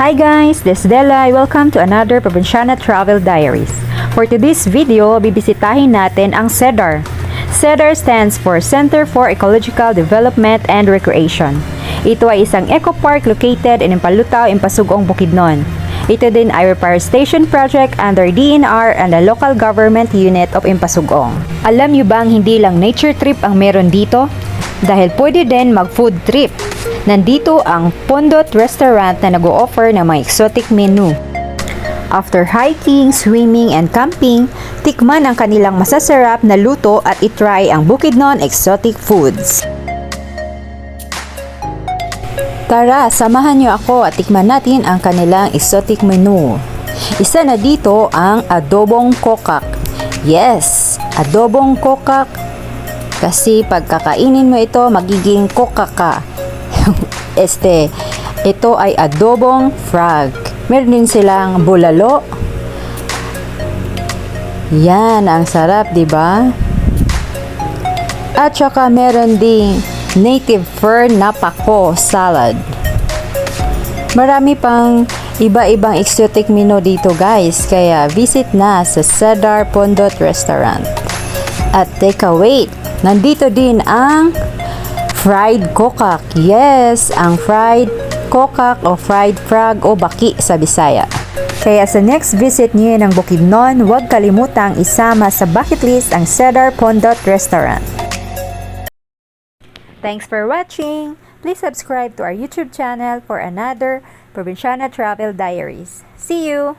Hi guys, this is Della. Welcome to another Provinciana Travel Diaries. For today's video, bibisitahin natin ang CEDAR. CEDAR stands for Center for Ecological Development and Recreation. Ito ay isang eco park located in Impalutaw, Impasugong, Bukidnon. Ito din ay repair station project under DNR and the local government unit of Impasugong. Alam niyo bang hindi lang nature trip ang meron dito? Dahil pwede din mag-food trip. Nandito ang Pondot Restaurant na nag-o-offer ng mga exotic menu. After hiking, swimming, and camping, tikman ang kanilang masasarap na luto at itry ang Bukidnon exotic foods. Tara, samahan niyo ako at tikman natin ang kanilang exotic menu. Isa na dito ang adobong kokak. Yes, adobong kokak. Kasi pagkakainin mo ito, magiging kokak ka. Ito ay adobong frog. Meron din silang bulalo. Yan, ang sarap, 'di ba? At saka meron ding native fern na pako salad. Marami pang iba-ibang exotic menu dito, guys. Kaya visit na sa CEDAR Pondot Restaurant. At teka, wait. Nandito din ang fried kokak. Yes, ang fried kokak o fried frog o baki sa Bisaya. Kaya sa next visit niyo ng Bukidnon, huwag kalimutang isama sa bucket list ang CEDAR Pondot Restaurant. Thanks for watching! Please subscribe to our YouTube channel for another Provinciana Travel Diaries. See you!